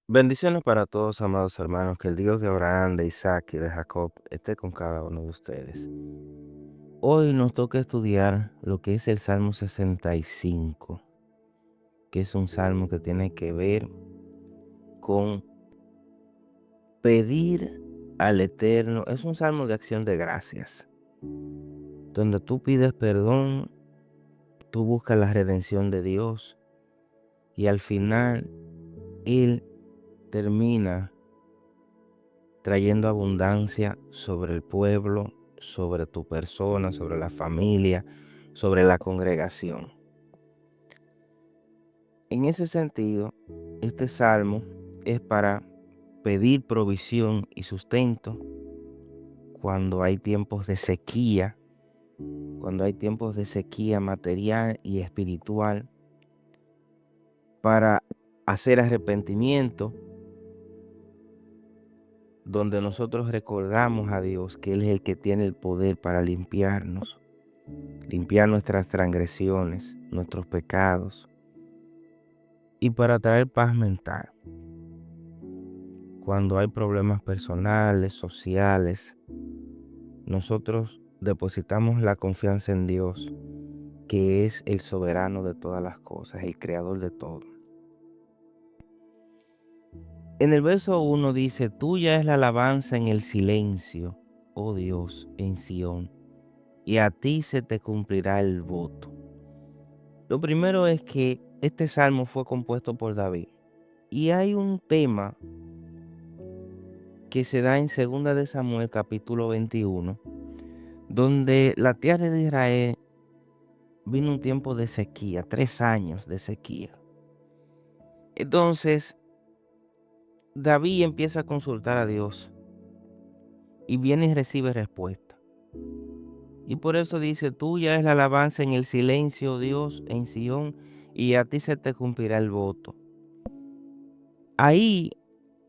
Bendiciones para todos, amados hermanos, que el Dios de Abraham, de Isaac y de Jacob esté con cada uno de ustedes. Hoy nos toca estudiar lo que es el Salmo 65, que es un salmo que tiene que ver con pedir al Eterno. Es un salmo de acción de gracias, donde tú pides perdón, tú buscas la redención de Dios y al final Él termina trayendo abundancia sobre el pueblo, sobre tu persona, sobre la familia, sobre la congregación. En ese sentido, este salmo es para pedir provisión y sustento cuando hay tiempos de sequía, cuando hay tiempos de sequía material y espiritual, para hacer arrepentimiento, donde nosotros recordamos a Dios que Él es el que tiene el poder para limpiarnos, limpiar nuestras transgresiones, nuestros pecados y para traer paz mental. Cuando hay problemas personales, sociales, nosotros depositamos la confianza en Dios, que es el soberano de todas las cosas, el creador de todo. En el verso 1 dice: tuya es la alabanza en el silencio, oh Dios, en Sión, y a ti se te cumplirá el voto. Lo primero es que este salmo fue compuesto por David. Y hay un tema que se da en 2 de Samuel capítulo 21, donde la tierra de Israel vino un tiempo de sequía, 3 años de sequía. Entonces, David empieza a consultar a Dios y viene y recibe respuesta. Y por eso dice: tuya es la alabanza en el silencio, Dios, en Sión, y a ti se te cumplirá el voto. Ahí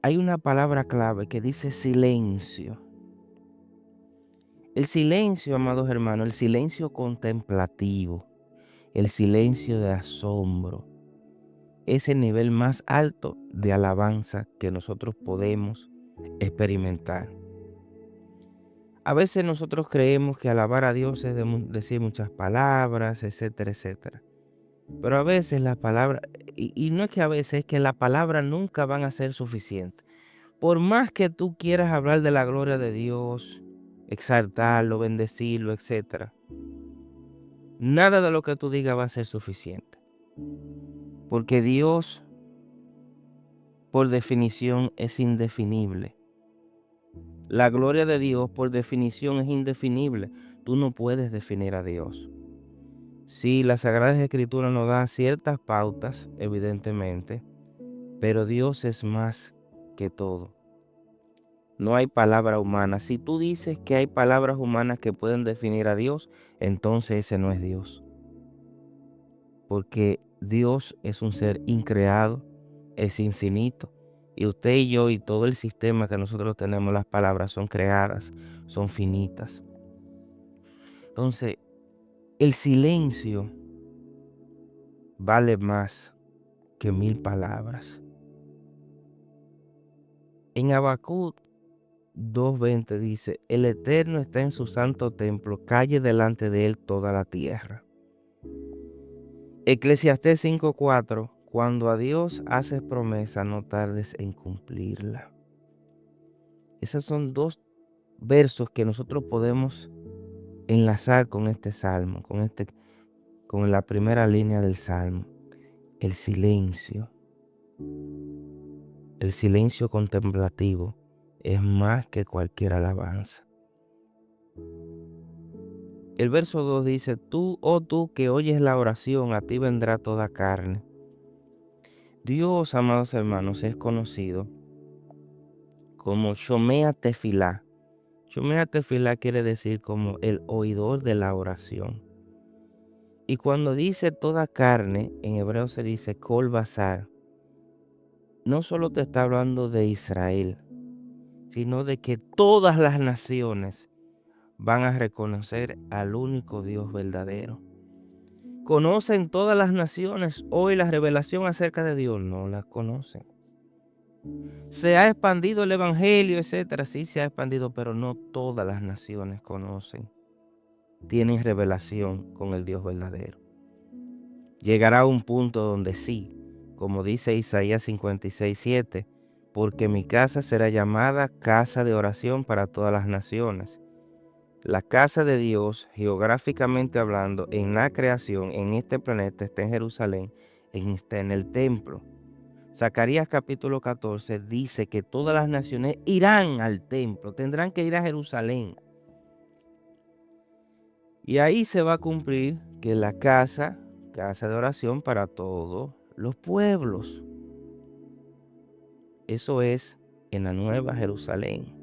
hay una palabra clave que dice silencio. El silencio, amados hermanos, el silencio contemplativo, el silencio de asombro, es el nivel más alto de alabanza que nosotros podemos experimentar. A veces nosotros creemos que alabar a Dios es decir muchas palabras, etcétera, etcétera. Pero a veces las palabras, y no es que a veces, es que las palabras nunca van a ser suficientes. Por más que tú quieras hablar de la gloria de Dios, exaltarlo, bendecirlo, etcétera, nada de lo que tú digas va a ser suficiente. Porque Dios, por definición, es indefinible. La gloria de Dios, por definición, es indefinible. Tú no puedes definir a Dios. Sí, la Sagrada Escritura nos da ciertas pautas, evidentemente, pero Dios es más que todo. No hay palabra humana. Si tú dices que hay palabras humanas que pueden definir a Dios, entonces ese no es Dios. Porque Dios es un ser increado, es infinito. Y usted y yo y todo el sistema que nosotros tenemos, las palabras son creadas, son finitas. Entonces, el silencio vale más que 1000 palabras. En Habacuc 2:20 dice: el Eterno está en su santo templo, calle delante de él toda la tierra. Eclesiastés 5:4: cuando a Dios haces promesa, no tardes en cumplirla. Esos son dos versos que nosotros podemos enlazar con este salmo, con la primera línea del salmo. El silencio contemplativo es más que cualquier alabanza. El verso 2 dice: tú, oh tú que oyes la oración, a ti vendrá toda carne. Dios, amados hermanos, es conocido como Shomea Tefilá. Shomea Tefilá quiere decir como el oidor de la oración. Y cuando dice toda carne, en hebreo se dice Kol Basar, no solo te está hablando de Israel, sino de que todas las naciones van a reconocer al único Dios verdadero. ¿Conocen todas las naciones hoy la revelación acerca de Dios? No la conocen. Se ha expandido el evangelio, etcétera. Sí, se ha expandido, pero no todas las naciones conocen, tienen revelación con el Dios verdadero. Llegará un punto donde sí, como dice Isaías 56:7, porque mi casa será llamada casa de oración para todas las naciones. La casa de Dios, geográficamente hablando, en la creación, en este planeta, está en Jerusalén, está en el templo. Zacarías capítulo 14 dice que todas las naciones irán al templo, tendrán que ir a Jerusalén. Y ahí se va a cumplir que la casa de oración para todos los pueblos. Eso es en la Nueva Jerusalén.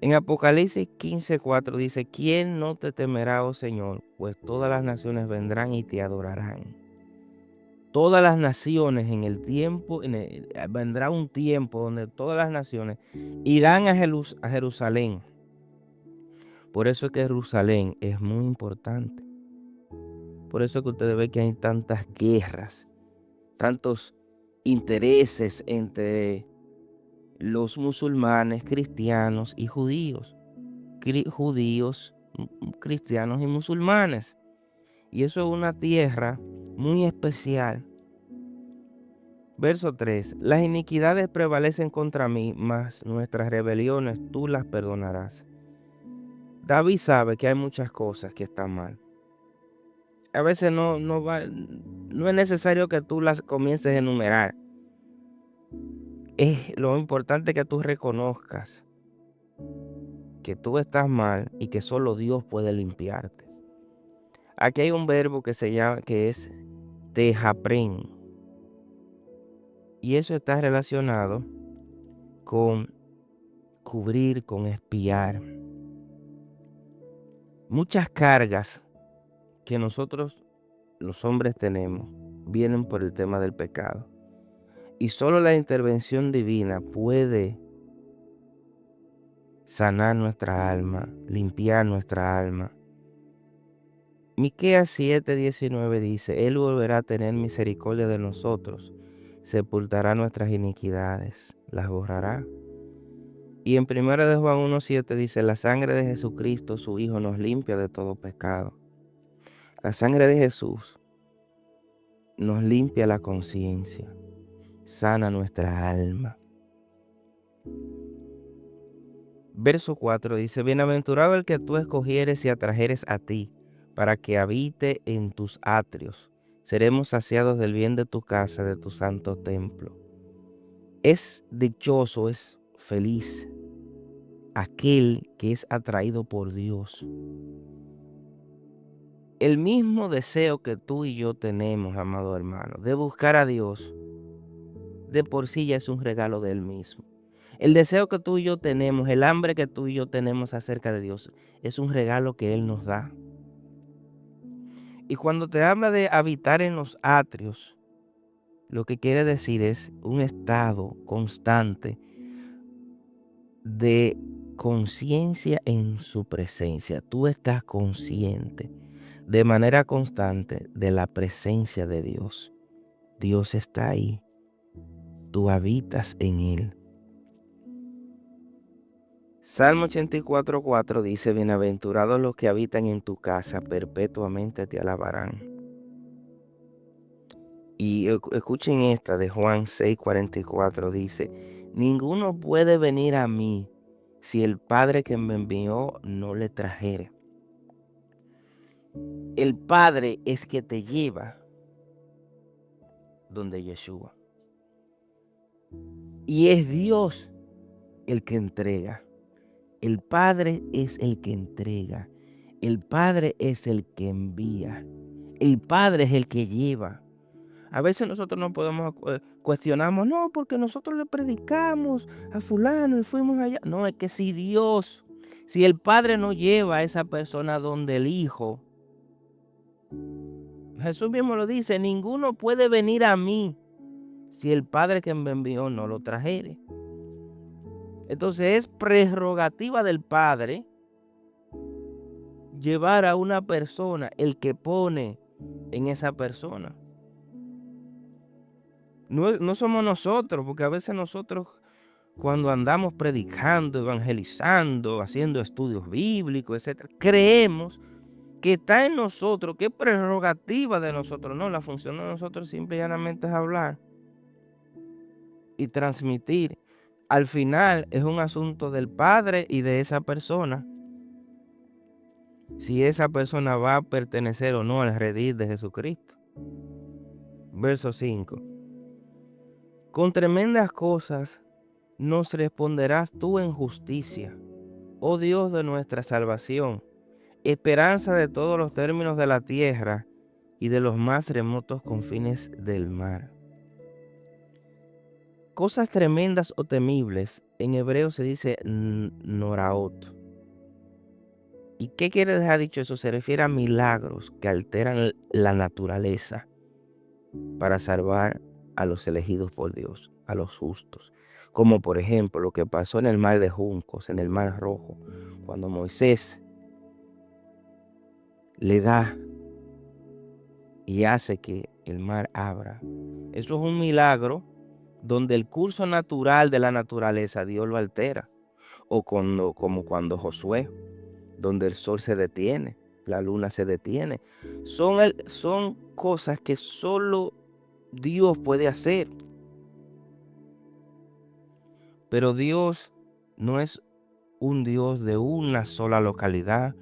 En Apocalipsis 15:4 dice, ¿quién no te temerá, oh Señor? Pues todas las naciones vendrán y te adorarán. Todas las naciones en el tiempo, vendrá un tiempo donde todas las naciones irán a Jerusalén. Por eso es que Jerusalén es muy importante. Por eso es que ustedes ven que hay tantas guerras, tantos intereses entre los musulmanes, cristianos y judíos. Judíos, cristianos y musulmanes. Y eso es una tierra muy especial. Verso 3. Las iniquidades prevalecen contra mí, mas nuestras rebeliones tú las perdonarás. David sabe que hay muchas cosas que están mal. A veces no es necesario que tú las comiences a enumerar. Es lo importante que tú reconozcas que tú estás mal y que solo Dios puede limpiarte. Aquí hay un verbo que es tejapren. Y eso está relacionado con cubrir, con espiar. Muchas cargas que nosotros, los hombres, tenemos, vienen por el tema del pecado. Y solo la intervención divina puede sanar nuestra alma, limpiar nuestra alma. Miqueas 7:19 dice, Él volverá a tener misericordia de nosotros, sepultará nuestras iniquidades, las borrará. Y en 1 de Juan 1:7 dice, la sangre de Jesucristo, su Hijo, nos limpia de todo pecado. La sangre de Jesús nos limpia la conciencia, sana nuestra alma. Verso 4 dice, bienaventurado el que tú escogieres y atrajeres a ti, para que habite en tus atrios. Seremos saciados del bien de tu casa, de tu santo templo. Es dichoso, es feliz aquel que es atraído por Dios. El mismo deseo que tú y yo tenemos, amado hermano, de buscar a Dios, de por sí ya es un regalo de Él mismo. El deseo que tú y yo tenemos, el hambre que tú y yo tenemos acerca de Dios, es un regalo que Él nos da. Y cuando te habla de habitar en los atrios, lo que quiere decir es un estado constante de conciencia en su presencia. Tú estás consciente de manera constante de la presencia de Dios. Dios está ahí. Tú habitas en Él. Salmo 84:4 dice, bienaventurados los que habitan en tu casa, perpetuamente te alabarán. Y escuchen esta de Juan 6:44, dice, ninguno puede venir a mí si el Padre que me envió no le trajere. El Padre es que te lleva donde Yeshua. Y es Dios el que entrega. El Padre es el que entrega. El Padre es el que envía. El Padre es el que lleva. A veces nosotros no podemos cuestionamos, no, porque nosotros le predicamos a fulano y fuimos allá. No, es que si el Padre no lleva a esa persona donde el Hijo, Jesús mismo lo dice, ninguno puede venir a mí si el Padre que me envió no lo trajere. Entonces es prerrogativa del Padre llevar a una persona, el que pone en esa persona. No somos nosotros, porque a veces nosotros cuando andamos predicando, evangelizando, haciendo estudios bíblicos, etcétera, creemos que está en nosotros, que es prerrogativa de nosotros. No, la función de nosotros simple y llanamente es hablar y transmitir. Al final es un asunto del Padre y de esa persona, si esa persona va a pertenecer o no al redil de Jesucristo. Verso 5. Con tremendas cosas nos responderás tú en justicia, oh Dios de nuestra salvación, esperanza de todos los términos de la tierra y de los más remotos confines del mar. Cosas tremendas o temibles, en hebreo se dice noraot. ¿Y qué quiere dejar dicho eso? Se refiere a milagros que alteran la naturaleza para salvar a los elegidos por Dios, a los justos. Como por ejemplo lo que pasó en el mar de Juncos, en el mar Rojo, cuando Moisés le da y hace que el mar abra. Eso es un milagro donde el curso natural de la naturaleza Dios lo altera. O como cuando Josué, donde el sol se detiene, la luna se detiene. Son cosas que solo Dios puede hacer. Pero Dios no es un Dios de una sola localidad,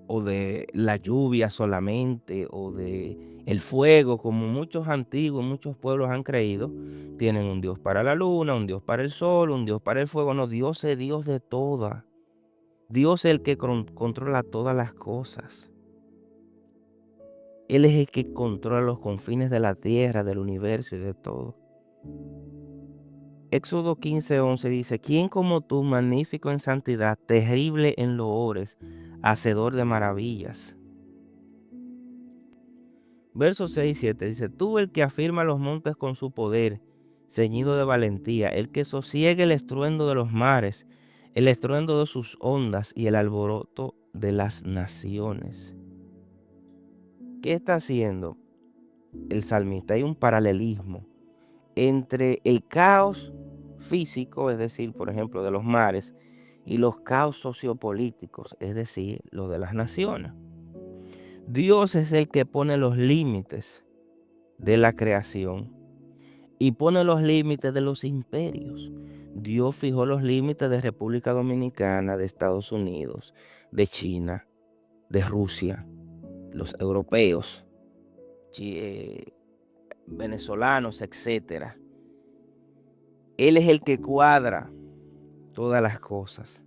o de la lluvia solamente, o de el fuego, como muchos antiguos, muchos pueblos han creído. Tienen un Dios para la luna, un Dios para el sol, un Dios para el fuego. No, Dios es Dios de todas. Dios es el que controla todas las cosas. Él es el que controla los confines de la tierra, del universo y de todo. Éxodo 15:11 dice: ¿Quién como tú, magnífico en santidad, terrible en loores, hacedor de maravillas? Verso 6:7 dice: Tú el que afirma los montes con su poder, ceñido de valentía, el que sosiega el estruendo de los mares, el estruendo de sus ondas y el alboroto de las naciones. ¿Qué está haciendo el salmista? Hay un paralelismo entre el caos físico, es decir, por ejemplo, de los mares, y los caos sociopolíticos, es decir, los de las naciones. Dios es el que pone los límites de la creación y pone los límites de los imperios. Dios fijó los límites de República Dominicana, de Estados Unidos, de China, de Rusia, los europeos, venezolanos, etcétera. Él es el que cuadra todas las cosas.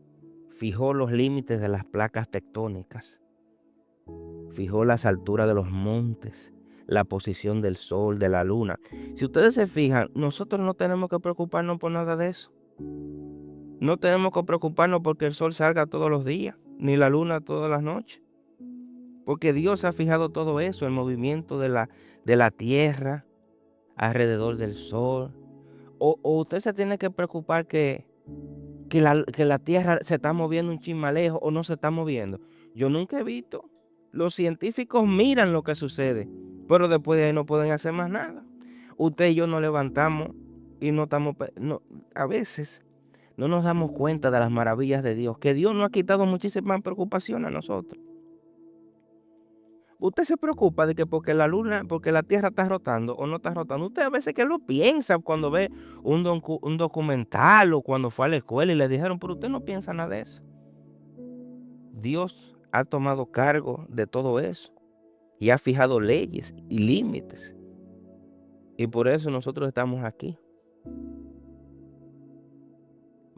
Fijó los límites de las placas tectónicas. Fijó las alturas de los montes, la posición del sol, de la luna. Si ustedes se fijan, nosotros no tenemos que preocuparnos por nada de eso. No tenemos que preocuparnos porque el sol salga todos los días, ni la luna todas las noches. Porque Dios ha fijado todo eso, el movimiento de la tierra alrededor del sol. O usted se tiene que preocupar que la tierra se está moviendo un chin más lejos o no se está moviendo. Yo nunca he visto. Los científicos miran lo que sucede, pero después de ahí no pueden hacer más nada. Usted y yo nos levantamos y no estamos, a veces no nos damos cuenta de las maravillas de Dios, que Dios nos ha quitado muchísimas preocupaciones a nosotros. Usted se preocupa de que porque la tierra está rotando o no está rotando. Usted a veces que lo piensa cuando ve un documental o cuando fue a la escuela y le dijeron, pero usted no piensa nada de eso. Dios ha tomado cargo de todo eso y ha fijado leyes y límites. Y por eso nosotros estamos aquí.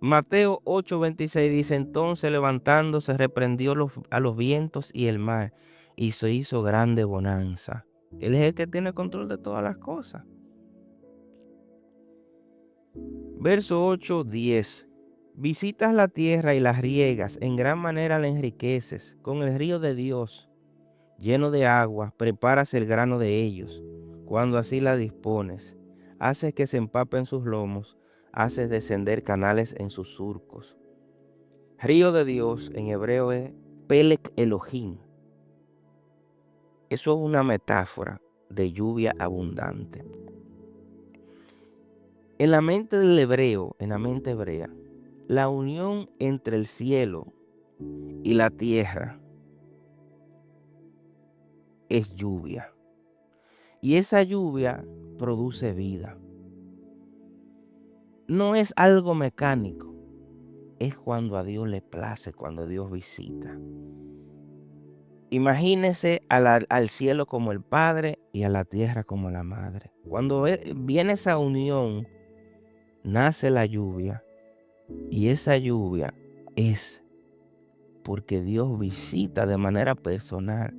Mateo 8:26 dice: Entonces levantándose reprendió a los vientos y el mar, y se hizo grande bonanza. Él es el que tiene control de todas las cosas. Verso 8:10. Visitas la tierra y la riegas, en gran manera la enriqueces. Con el río de Dios, lleno de agua, preparas el grano de ellos. Cuando así la dispones, haces que se empapen sus lomos, haces descender canales en sus surcos. Río de Dios en hebreo es Pelec Elohim. Eso es una metáfora de lluvia abundante. En la mente del hebreo, en la mente hebrea, la unión entre el cielo y la tierra es lluvia. Y esa lluvia produce vida. No es algo mecánico, es cuando a Dios le place, cuando Dios visita. Imagínese al cielo como el Padre y a la tierra como la Madre. Cuando viene esa unión, nace la lluvia, y esa lluvia es porque Dios visita de manera personal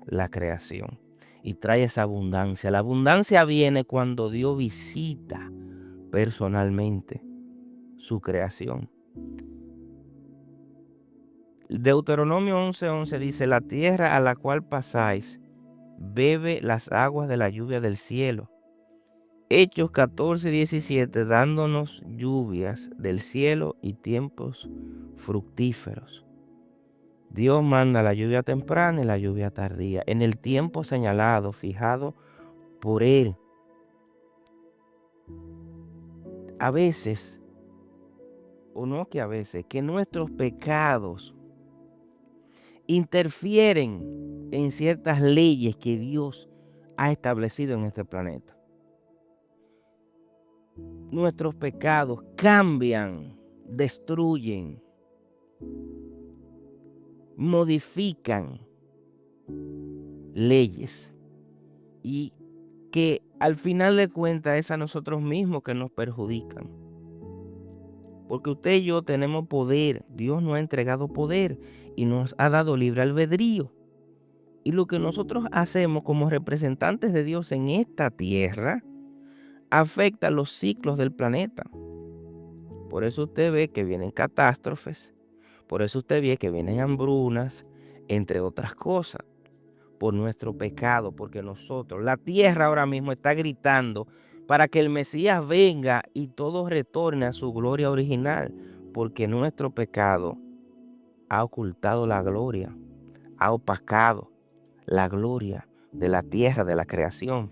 la creación y trae esa abundancia. La abundancia viene cuando Dios visita personalmente su creación. Deuteronomio 11:11 dice: la tierra a la cual pasáis bebe las aguas de la lluvia del cielo. Hechos 14:17 dándonos lluvias del cielo y tiempos fructíferos. Dios manda la lluvia temprana y la lluvia tardía en el tiempo señalado, fijado por Él. A veces, o no que a veces, que nuestros pecados interfieren en ciertas leyes que Dios ha establecido en este planeta. Nuestros pecados cambian, destruyen, modifican leyes, y que al final de cuentas es a nosotros mismos que nos perjudican. Porque usted y yo tenemos poder. Dios nos ha entregado poder y nos ha dado libre albedrío. Y lo que nosotros hacemos como representantes de Dios en esta tierra afecta los ciclos del planeta. Por eso usted ve que vienen catástrofes, por eso usted ve que vienen hambrunas, entre otras cosas, por nuestro pecado, porque nosotros, la tierra ahora mismo está gritando para que el Mesías venga y todo retorne a su gloria original, porque nuestro pecado ha ocultado la gloria, ha opacado la gloria de la tierra, de la creación.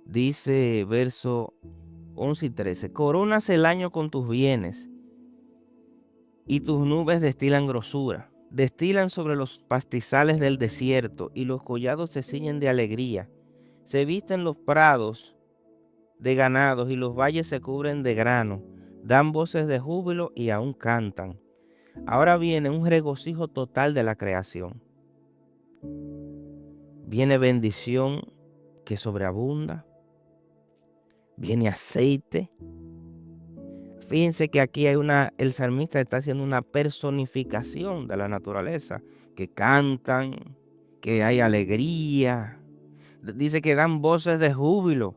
Dice verso 11 y 13, coronas el año con tus bienes y tus nubes destilan grosura. Destilan sobre los pastizales del desierto y los collados se ciñen de alegría. Se visten los prados de ganados y los valles se cubren de grano. Dan voces de júbilo y aún cantan. Ahora viene un regocijo total de la creación. Viene bendición que sobreabunda. Viene aceite. Fíjense que aquí el salmista está haciendo una personificación de la naturaleza, que cantan, que hay alegría. Dice que dan voces de júbilo.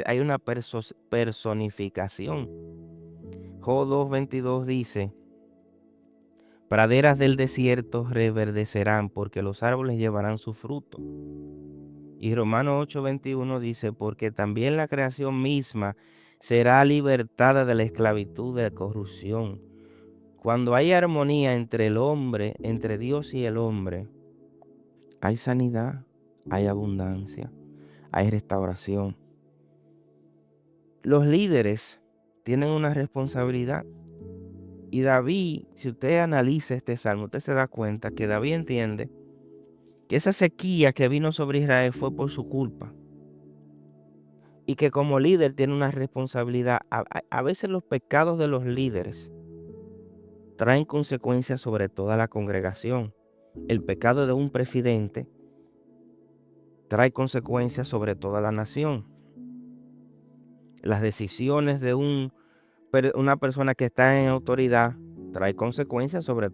Hay una personificación. Job 2:22 dice: praderas del desierto reverdecerán porque los árboles llevarán su fruto. Y Romanos 8:21 dice: porque también la creación misma será libertada de la esclavitud de la corrupción. Cuando hay armonía entre el hombre, entre Dios y el hombre, hay sanidad, hay abundancia, hay restauración. Los líderes tienen una responsabilidad. Y David, si usted analiza este salmo, usted se da cuenta que David entiende que esa sequía que vino sobre Israel fue por su culpa. Y que como líder tiene una responsabilidad. A veces los pecados de los líderes traen consecuencias sobre toda la congregación. El pecado de un presidente trae consecuencias sobre toda la nación. Las decisiones de una persona que está en autoridad trae consecuencias sobre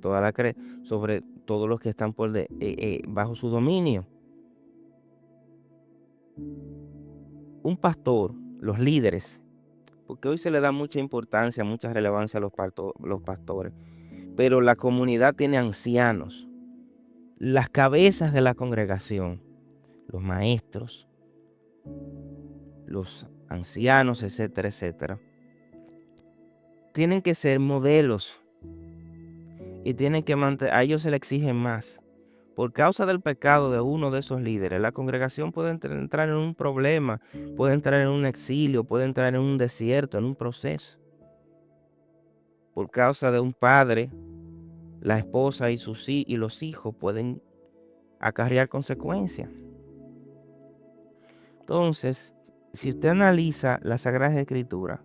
sobre todos los que están bajo su dominio. Un pastor, los líderes, porque hoy se le da mucha importancia, mucha relevancia a los pastores, pero la comunidad tiene ancianos, las cabezas de la congregación, los maestros, los ancianos, etcétera, etcétera. Tienen que ser modelos y tienen que a ellos se les exige más, Por causa del pecado de uno de esos líderes, la congregación puede entrar en un problema, puede entrar en un exilio, puede entrar en un desierto, en un proceso. Por causa de un padre, la esposa y los hijos pueden acarrear consecuencias. Entonces, si usted analiza las Sagradas Escrituras,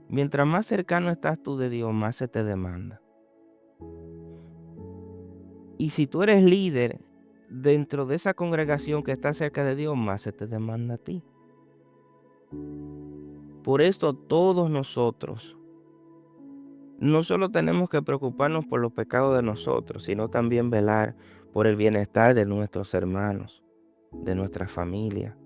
mientras más cercano estás tú de Dios, más se te demanda. Y si tú eres líder dentro de esa congregación que está cerca de Dios, más se te demanda a ti. Por esto todos nosotros no solo tenemos que preocuparnos por los pecados de nosotros, sino también velar por el bienestar de nuestros hermanos, de nuestra familia.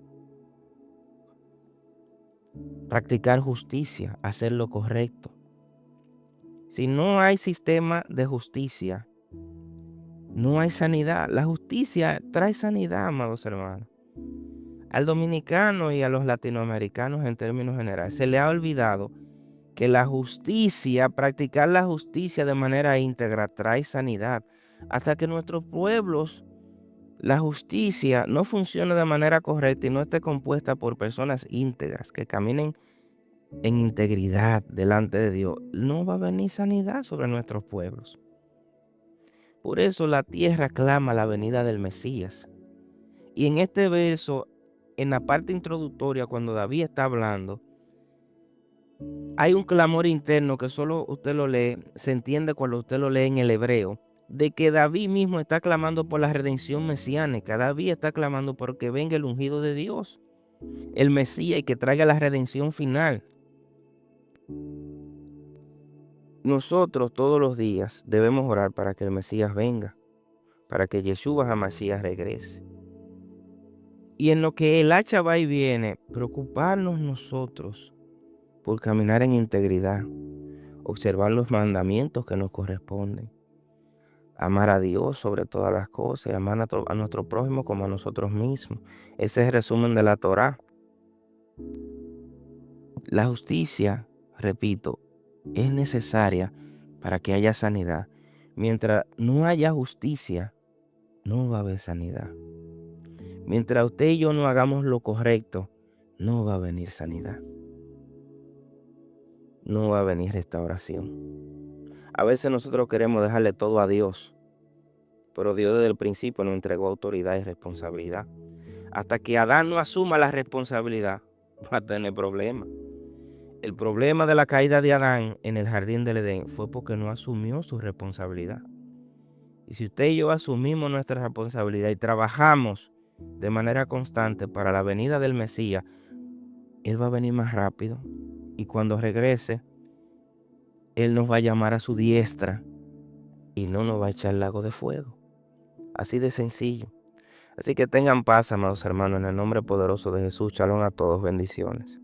Practicar justicia, hacer lo correcto. Si no hay sistema de justicia, no hay sanidad. La justicia trae sanidad, amados hermanos. Al dominicano y a los latinoamericanos en términos generales se le ha olvidado que la justicia, practicar la justicia de manera íntegra trae sanidad. Hasta que nuestros pueblos, la justicia no funcione de manera correcta y no esté compuesta por personas íntegras que caminen en integridad delante de Dios, no va a venir sanidad sobre nuestros pueblos. Por eso la tierra clama la venida del Mesías. Y en este verso, en la parte introductoria, cuando David está hablando, hay un clamor interno que solo usted lo lee, se entiende cuando usted lo lee en el hebreo, de que David mismo está clamando por la redención mesiánica. David está clamando por que venga el ungido de Dios, el Mesías, y que traiga la redención final. Nosotros todos los días debemos orar para que el Mesías venga, para que Yeshua HaMashiach regrese. Y en lo que el hacha va y viene, preocuparnos nosotros por caminar en integridad, observar los mandamientos que nos corresponden, amar a Dios sobre todas las cosas, y amar a nuestro prójimo como a nosotros mismos. Ese es el resumen de la Torá. La justicia, repito, es necesaria para que haya sanidad. Mientras no haya justicia, no va a haber sanidad. Mientras usted y yo no hagamos lo correcto, no va a venir sanidad. No va a venir restauración. A veces nosotros queremos dejarle todo a Dios, pero Dios desde el principio nos entregó autoridad y responsabilidad. Hasta que Adán no asuma la responsabilidad, va a tener problemas. El problema de la caída de Adán en el jardín del Edén fue porque no asumió su responsabilidad. Y si usted y yo asumimos nuestra responsabilidad y trabajamos de manera constante para la venida del Mesías, Él va a venir más rápido. Y cuando regrese, Él nos va a llamar a su diestra y no nos va a echar lago de fuego. Así de sencillo. Así que tengan paz, amados hermanos, en el nombre poderoso de Jesús. Shalom a todos. Bendiciones.